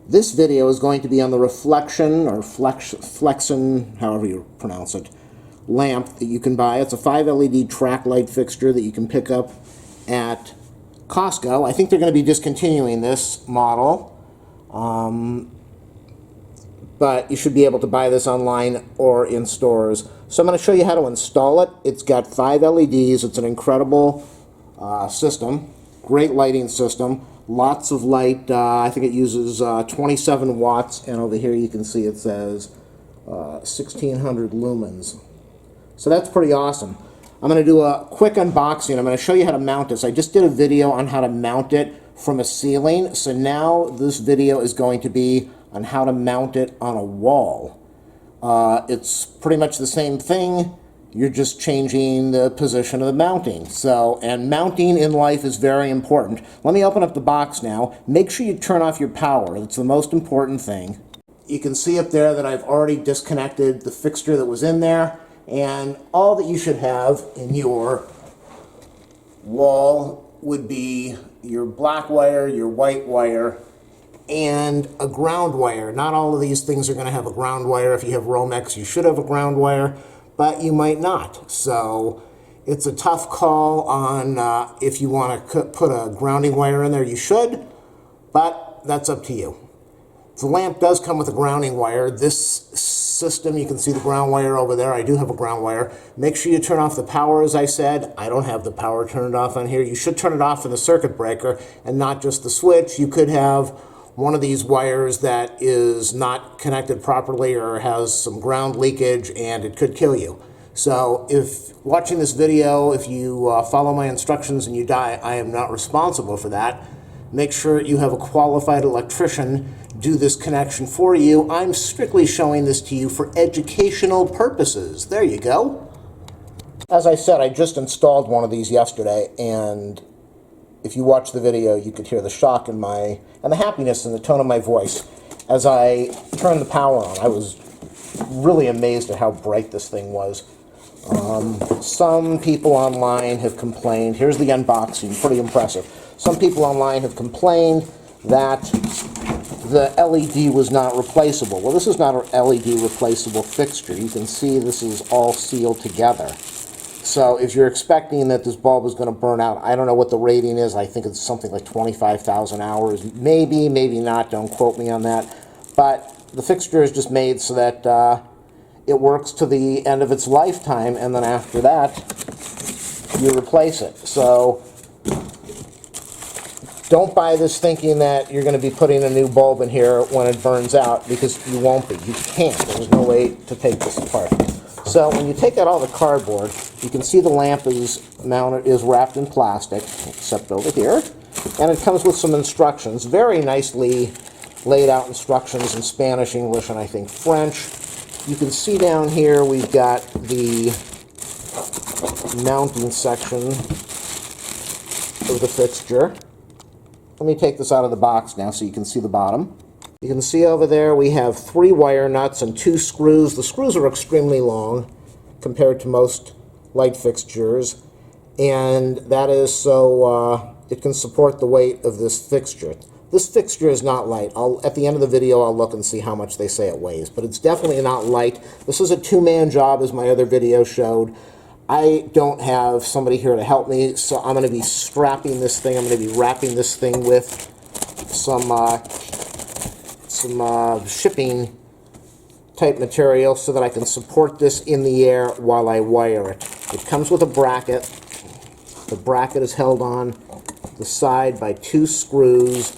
This video is going to be on the Reflexion, or Reflexion, however you pronounce it, lamp that you can buy. It's a 5 LED track light fixture that you can pick up at Costco. I think they're going to be discontinuing this model, but you should be able to buy this online or in stores. So I'm going to show you how to install it. It's got 5 LEDs. It's an incredible system, great lighting system. Lots of light. I think it uses 27 watts, and over here you can see it says 1600 lumens. So that's pretty awesome. I'm going to do a quick unboxing. I'm going to show you how to mount this. I just did a video on how to mount it from a ceiling, so now this video is going to be on how to mount it on a wall. It's pretty much the same thing. You're just changing the position of the mounting. So, and mounting in life is very important. Let me open up the box now. Make sure you turn off your power. That's the most important thing. You can see up there that I've already disconnected the fixture that was in there. And all that you should have in your wall would be your black wire, your white wire, and a ground wire. Not all of these things are going to have a ground wire. If you have Romex, you should have a ground wire, but you might not. So it's a tough call on if you want to put a grounding wire in there, you should, but that's up to you. The lamp does come with a grounding wire. This system, you can see the ground wire over there. I do have a ground wire. Make sure you turn off the power, as I said. I don't have the power turned off on here. You should turn it off in the circuit breaker and not just the switch. You could have one of these wires that is not connected properly or has some ground leakage, and it could kill you. So if watching this video, if you follow my instructions and you die, I am not responsible for that. Make sure you have a qualified electrician do this connection for you. I'm strictly showing this to you for educational purposes. There you go. As I said, I just installed one of these yesterday, and if you watch the video, you could hear the shock in my, and the happiness in the tone of my voice as I turned the power on. I was really amazed at how bright this thing was. Some people online have complained, here's the unboxing, pretty impressive. Some people online have complained that the LED was not replaceable. Well, this is not an LED replaceable fixture. You can see this is all sealed together. So if you're expecting that this bulb is going to burn out, I don't know what the rating is. I think it's something like 25,000 hours. Maybe, maybe not. Don't quote me on that. But the fixture is just made so that it works to the end of its lifetime, and then after that, you replace it. So don't buy this thinking that you're going to be putting a new bulb in here when it burns out, because you won't be. You can't. There's no way to take this apart. So when you take out all the cardboard, you can see the lamp is mounted, is wrapped in plastic, except over here. And it comes with some instructions, very nicely laid out instructions in Spanish, English, and I think French. You can see down here we've got the mounting section of the fixture. Let me take this out of the box now so you can see the bottom. You can see over there we have 3 wire nuts and 2 screws. The screws are extremely long compared to most light fixtures, and that is so it can support the weight of this fixture. This fixture is not light. At the end of the video I'll look and see how much they say it weighs, but it's definitely not light. This is a 2-man job, as my other video showed. I don't have somebody here to help me, so I'm going to be strapping this thing. I'm going to be wrapping this thing with some shipping type material so that I can support this in the air while I wire it. It comes with a bracket. The bracket is held on the side by 2 screws.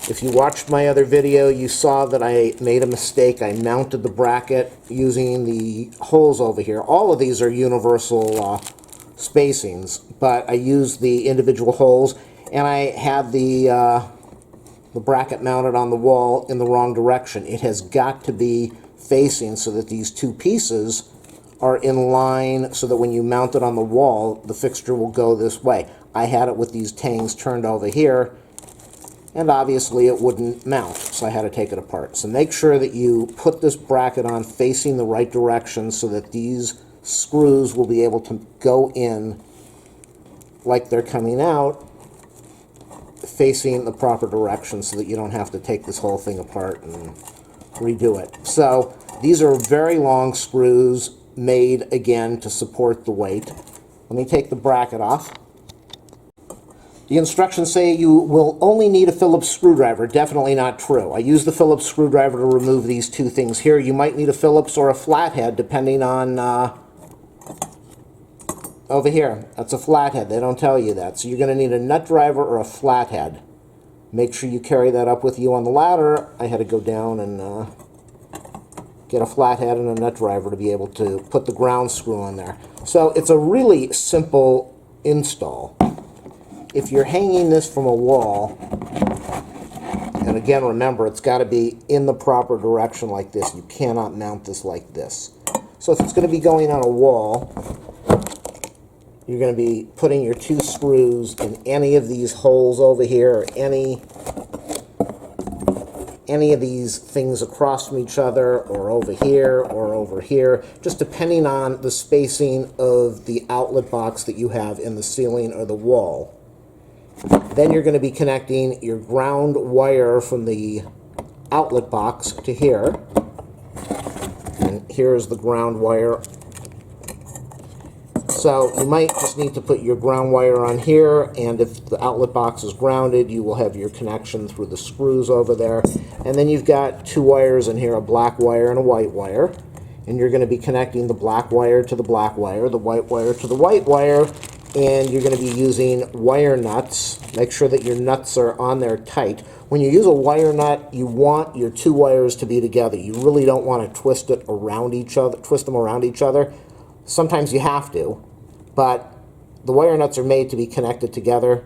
If you watched my other video, you saw that I made a mistake. I mounted the bracket using the holes over here. All of these are universal spacings, but I used the individual holes, and I had the bracket mounted on the wall in the wrong direction. It has got to be facing so that these 2 pieces are in line so that when you mount it on the wall, the fixture will go this way. I had it with these tangs turned over here, and obviously it wouldn't mount, so I had to take it apart. So make sure that you put this bracket on facing the right direction so that these screws will be able to go in like they're coming out, facing the proper direction so that you don't have to take this whole thing apart and redo it. So these are very long screws made, again, to support the weight. Let me take the bracket off. The instructions say you will only need a Phillips screwdriver. Definitely not true. I use the Phillips screwdriver to remove these two things here. You might need a Phillips or a flathead, depending on... over here, that's a flathead. They don't tell you that. So you're going to need a nut driver or a flathead. Make sure you carry that up with you on the ladder. I had to go down and get a flathead and a nut driver to be able to put the ground screw on there. So it's a really simple install. If you're hanging this from a wall, and again, remember, it's got to be in the proper direction like this. You cannot mount this like this. So if it's going to be going on a wall, you're going to be putting your two screws in any of these holes over here, or any of these things across from each other, or over here, just depending on the spacing of the outlet box that you have in the ceiling or the wall. Then you're going to be connecting your ground wire from the outlet box to here. And here's the ground wire. So you might just need to put your ground wire on here, and if the outlet box is grounded, you will have your connection through the screws over there. And then you've got two wires in here, a black wire and a white wire. And you're going to be connecting the black wire to the black wire, the white wire to the white wire, and you're going to be using wire nuts. Make sure that your nuts are on there tight. When you use a wire nut, you want your two wires to be together. You really don't want to twist them around each other. Sometimes you have to, but the wire nuts are made to be connected together.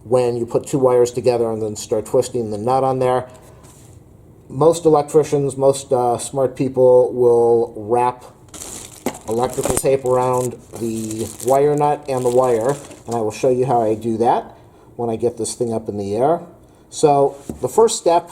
When you put two wires together and then start twisting the nut on there, most electricians, most smart people will wrap electrical tape around the wire nut and the wire, and I will show you how I do that when I get this thing up in the air. So the first step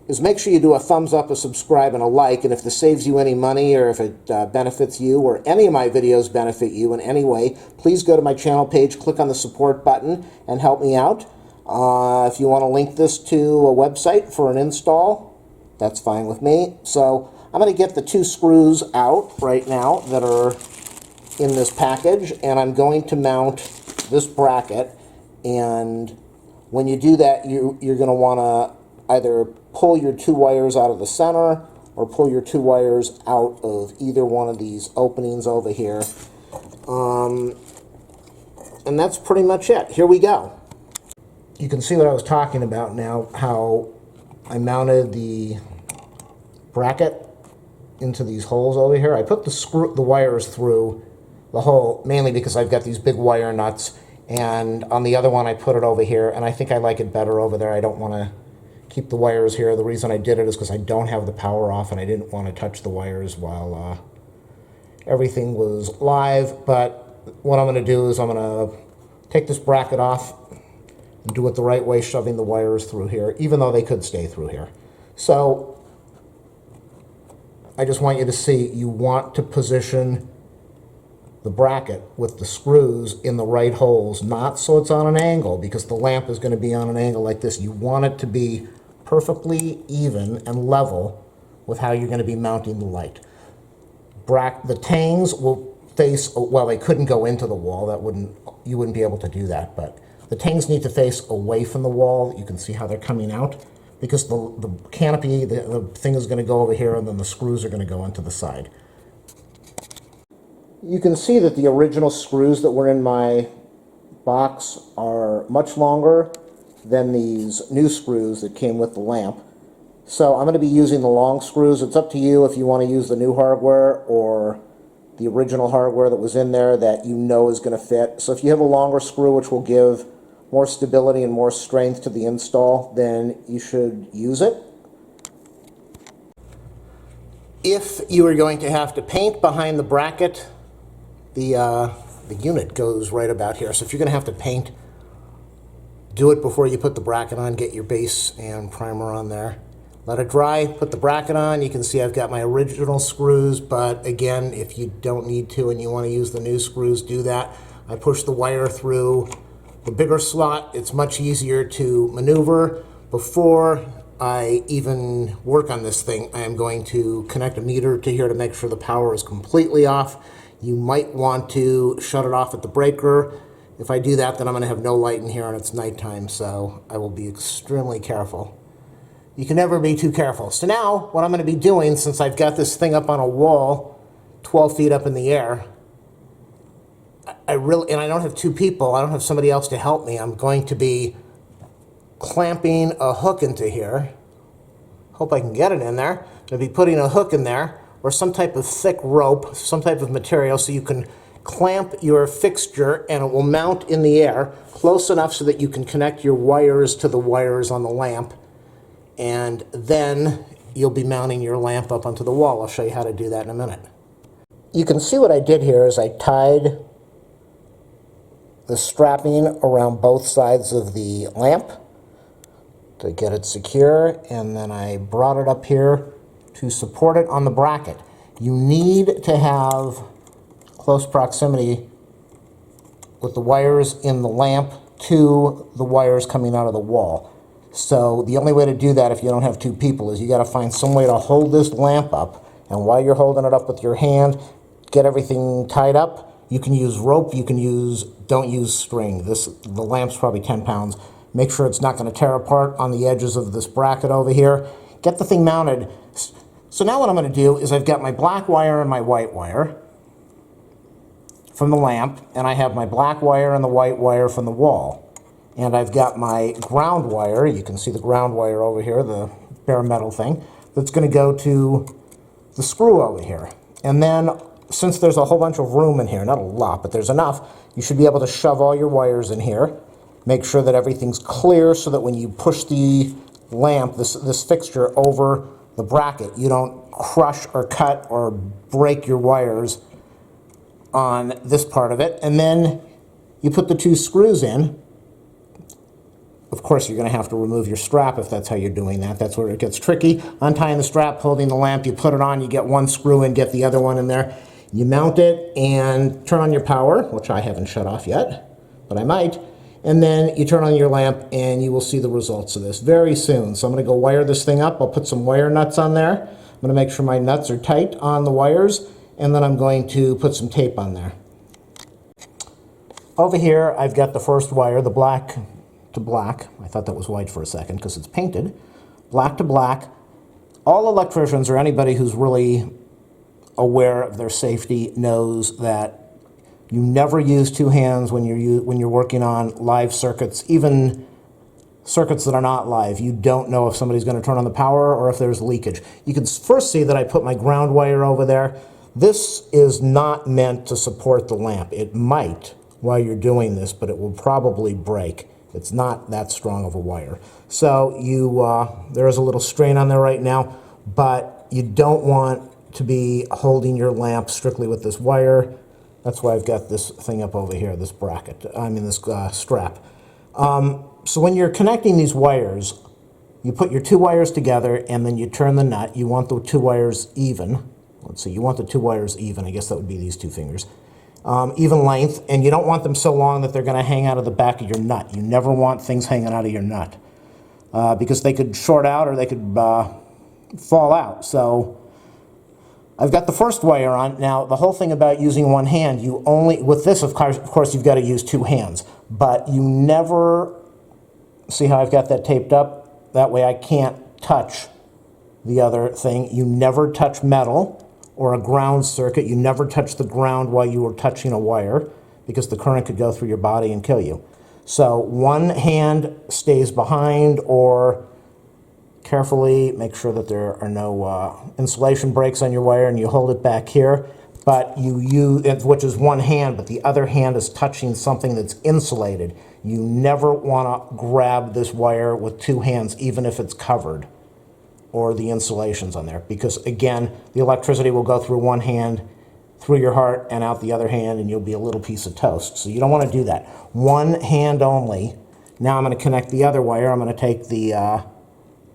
is make sure you do a thumbs up, a subscribe, and a like, and if this saves you any money, or if it benefits you, or any of my videos benefit you in any way, please go to my channel page, click on the support button, and help me out. If you want to link this to a website for an install, that's fine with me. So I'm going to get the two screws out right now that are in this package, and I'm going to mount this bracket. And when you do that, you're going to want to either pull your two wires out of the center or pull your two wires out of either one of these openings over here. And that's pretty much it. Here we go. You can see what I was talking about now, how I mounted the bracket into these holes over here. I put the wires through the hole mainly because I've got these big wire nuts, and on the other one I put it over here, and I think I like it better over there. I don't want to keep the wires here. The reason I did it is because I don't have the power off, and I didn't want to touch the wires while everything was live. But what I'm going to do is I'm going to take this bracket off and do it the right way, shoving the wires through here, even though they could stay through here. So I just want you to see, you want to position the bracket with the screws in the right holes, not so it's on an angle, because the lamp is going to be on an angle like this. You want it to be perfectly even and level with how you're going to be mounting the light. The tangs will face, well, they couldn't go into the wall. You wouldn't be able to do that, but the tangs need to face away from the wall. You can see how they're coming out, because the canopy, the thing is going to go over here, and then the screws are going to go into the side. You can see that the original screws that were in my box are much longer than these new screws that came with the lamp. So I'm going to be using the long screws. It's up to you if you want to use the new hardware or the original hardware that was in there that you know is going to fit. So if you have a longer screw which will give more stability and more strength to the install, then you should use it. If you are going to have to paint behind the bracket, the unit goes right about here. So if you're going to have to paint, do it before you put the bracket on. Get your base and primer on there. Let it dry, put the bracket on. You can see I've got my original screws, but again, if you don't need to and you want to use the new screws, do that. I push the wire through the bigger slot, it's much easier to maneuver. Before I even work on this thing, I am going to connect a meter to here to make sure the power is completely off. You might want to shut it off at the breaker. If I do that, then I'm going to have no light in here and it's nighttime, so I will be extremely careful. You can never be too careful. So now, what I'm going to be doing, since I've got this thing up on a wall, 12 feet up in the air, and I don't have two people, I don't have somebody else to help me, I'm going to be clamping a hook into here. Hope I can get it in there. I'm going to be putting a hook in there, or some type of thick rope, some type of material, so you can clamp your fixture and it will mount in the air close enough so that you can connect your wires to the wires on the lamp. And then you'll be mounting your lamp up onto the wall. I'll show you how to do that in a minute. You can see what I did here is I tied the strapping around both sides of the lamp to get it secure, and then I brought it up here to support it on the bracket. You need to have close proximity with the wires in the lamp to the wires coming out of the wall. So the only way to do that if you don't have two people is you got to find some way to hold this lamp up, and while you're holding it up with your hand, get everything tied up. You can use rope, don't use string. The lamp's probably 10 pounds. Make sure it's not going to tear apart on the edges of this bracket over here. Get the thing mounted. So now what I'm going to do is I've got my black wire and my white wire from the lamp, and I have my black wire and the white wire from the wall. And I've got my ground wire, you can see the ground wire over here, the bare metal thing, that's going to go to the screw over here. And then, since there's a whole bunch of room in here, not a lot, but there's enough, you should be able to shove all your wires in here. Make sure that everything's clear so that when you push the lamp, this fixture over the bracket, you don't crush or cut or break your wires on this part of it. And then you put the two screws in. Of course, you're going to have to remove your strap if that's how you're doing that. That's where it gets tricky. Untying the strap, holding the lamp, you put it on, you get one screw in, get the other one in there. You mount it and turn on your power, which I haven't shut off yet, but I might. And then you turn on your lamp and you will see the results of this very soon. So I'm going to go wire this thing up. I'll put some wire nuts on there. I'm going to make sure my nuts are tight on the wires, and then I'm going to put some tape on there. Over here, I've got the first wire, the black to black. I thought that was white for a second because it's painted. Black to black. All electricians or anybody who's really aware of their safety knows that you never use two hands when you're working on live circuits, even circuits that are not live. You don't know if somebody's going to turn on the power or if there's leakage. You can first see that I put my ground wire over there. This is not meant to support the lamp. It might while you're doing this, but it will probably break. It's not that strong of a wire. So there is a little strain on there right now, but you don't want to be holding your lamp strictly with this wire. That's why I've got this thing up over here, this bracket, this strap. So when you're connecting these wires, you put your two wires together and then you turn the nut. You want the two wires even. Let's see, you want the two wires even. I guess that would be these two fingers. Even length, and you don't want them so long that they're going to hang out of the back of your nut. You never want things hanging out of your nut because they could short out or they could fall out. So I've got the first wire on. Now, the whole thing about using one hand, with this, of course, you've got to use two hands, but you never, see how I've got that taped up? That way I can't touch the other thing. You never touch metal or a ground circuit. You never touch the ground while you are touching a wire because the current could go through your body and kill you. So one hand stays behind, or carefully make sure that there are no insulation breaks on your wire, and you hold it back here. But you use, which is one hand, but the other hand is touching something that's insulated. You never want to grab this wire with two hands, even if it's covered, or the insulation's on there, because again, the electricity will go through one hand, through your heart, and out the other hand, and you'll be a little piece of toast. So you don't want to do that. One hand only. Now I'm going to connect the other wire. I'm going to take the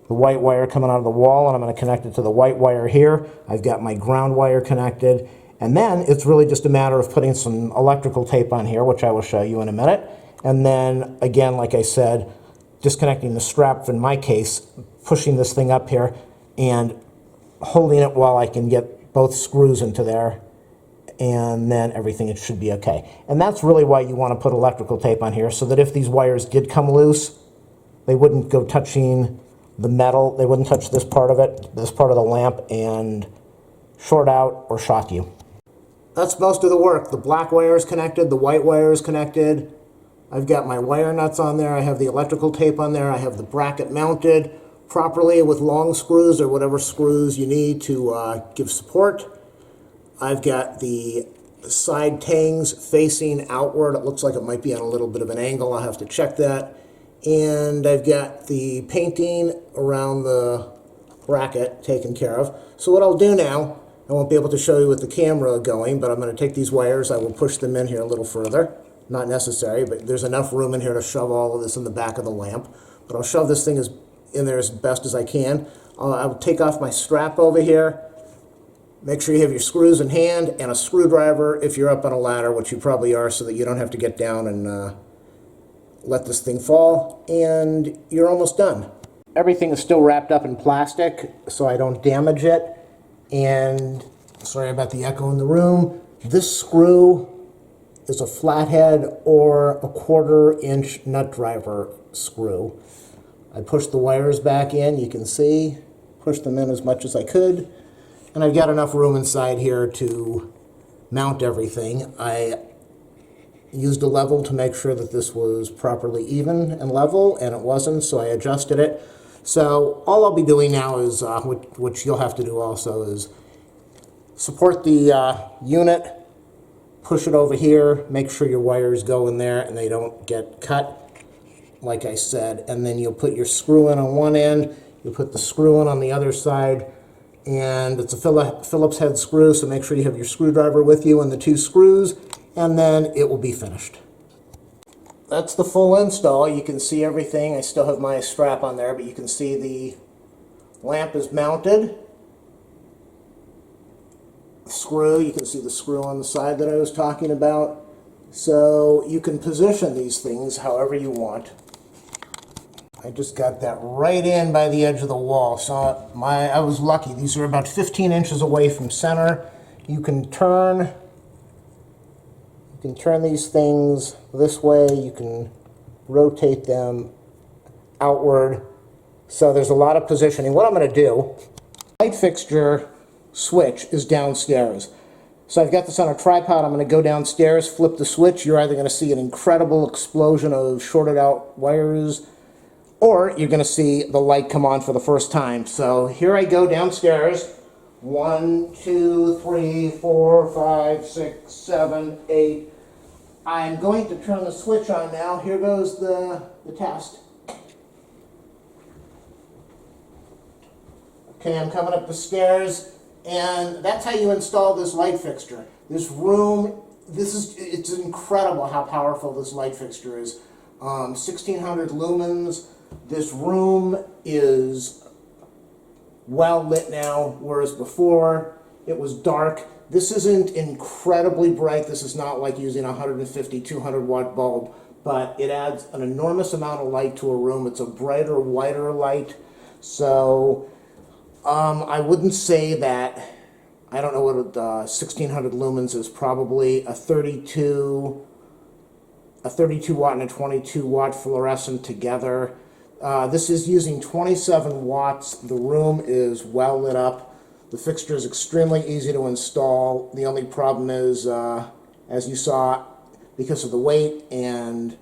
white wire coming out of the wall, and I'm going to connect it to the white wire here. I've got my ground wire connected, and then it's really just a matter of putting some electrical tape on here, which I will show you in a minute, And then again, like I said, disconnecting the strap, in my case, pushing this thing up here and holding it while I can get both screws into there, and then everything, it should be okay. And that's really why you want to put electrical tape on here, so that if these wires did come loose, they wouldn't go touching the metal, they wouldn't touch this part of it, this part of the lamp, and short out or shock you. That's most of the work. The black wire is connected, the white wire is connected. I've got my wire nuts on there, I have the electrical tape on there, I have the bracket mounted properly with long screws or whatever screws you need to give support. I've got the side tangs facing outward. It looks like it might be on a little bit of an angle. I'll have to check that. And I've got the painting around the bracket taken care of. So what I'll do now, I won't be able to show you with the camera going, but I'm going to take these wires, I will push them in here a little further. Not necessary, but there's enough room in here to shove all of this in the back of the lamp. But I'll shove this thing in there as best as I can. I'll take off my strap over here. Make sure you have your screws in hand and a screwdriver if you're up on a ladder, which you probably are, so that you don't have to get down and let this thing fall, and you're almost done. Everything is still wrapped up in plastic so I don't damage it. And sorry about the echo in the room. This screw is a flathead or a 1/4-inch nut driver screw. I pushed the wires back in, you can see, pushed them in as much as I could. And I've got enough room inside here to mount everything. I used a level to make sure that this was properly even and level, and it wasn't, so I adjusted it. So all I'll be doing now is, which you'll have to do also, is support the unit, push it over here, make sure your wires go in there and they don't get cut, like I said. And then you'll put your screw in on one end, you'll put the screw in on the other side, and it's a Phillips head screw, so make sure you have your screwdriver with you and the 2 screws, and then it will be finished. That's the full install. You can see everything. I still have my strap on there, but you can see the lamp is mounted. Screw, you can see the screw on the side that I was talking about. So you can position these things however you want. I just got that right in by the edge of the wall, so I was lucky. These are about 15 inches away from center. You can turn these things this way. You can rotate them outward. So there's a lot of positioning. What I'm going to do, light fixture switch is downstairs. So I've got this on a tripod. I'm going to go downstairs, flip the switch. You're either going to see an incredible explosion of shorted out wires, or you're going to see the light come on for the first time. So here I go downstairs. 1, 2, 3, 4, 5, 6, 7, 8. I'm going to turn the switch on now. Here goes the test. Okay, I'm coming up the stairs, and that's how you install this light fixture. This room, it's incredible how powerful this light fixture is. 1600 lumens. This room is well lit now, whereas before it was dark. This isn't incredibly bright. This is not like using a 150, 200 watt bulb, but it adds an enormous amount of light to a room. It's a brighter, whiter light. So I wouldn't say that, I don't know what 1600 lumens is, probably a 32 watt and a 22 watt fluorescent together. This is using 27 watts. The room is well lit up. The fixture is extremely easy to install. The only problem is, as you saw, because of the weight and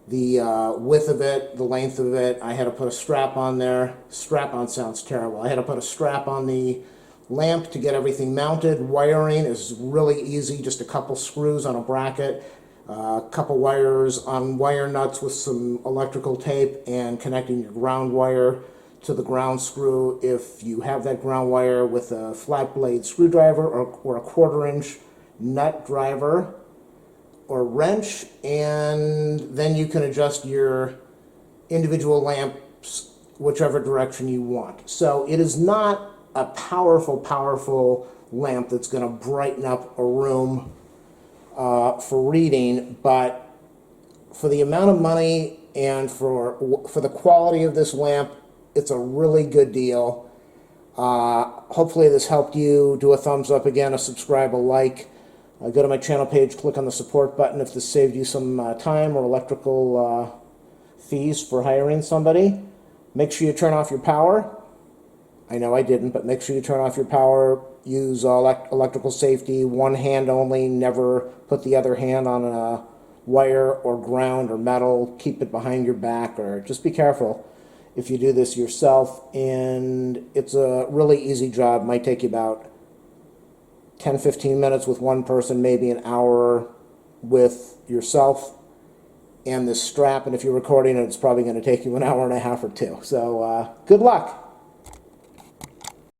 the width of it, the length of it, I had to put a strap on there. Strap-on sounds terrible. I had to put a strap on the lamp to get everything mounted. Wiring is really easy, just a couple screws on a bracket. A couple wires on wire nuts with some electrical tape, and connecting your ground wire to the ground screw if you have that ground wire with a flat blade screwdriver or a 1/4-inch nut driver or wrench, and then you can adjust your individual lamps whichever direction you want. So it is not a powerful lamp that's going to brighten up a room for reading, but for the amount of money and for the quality of this lamp, it's a really good deal. Hopefully this helped you. Do a thumbs up again, a subscribe, a like. Go to my channel page, click on the support button if this saved you some time or electrical fees for hiring somebody. Make sure you turn off your power. I know I didn't, but make sure you turn off your power. Use electrical safety, one hand only. Never put the other hand on a wire or ground or metal. Keep it behind your back, or just be careful if you do this yourself. And it's a really easy job. Might take you about 10-15 minutes with one person, maybe an hour with yourself and this strap. And if you're recording it, it's probably going to take you an hour and a half or two. So good luck.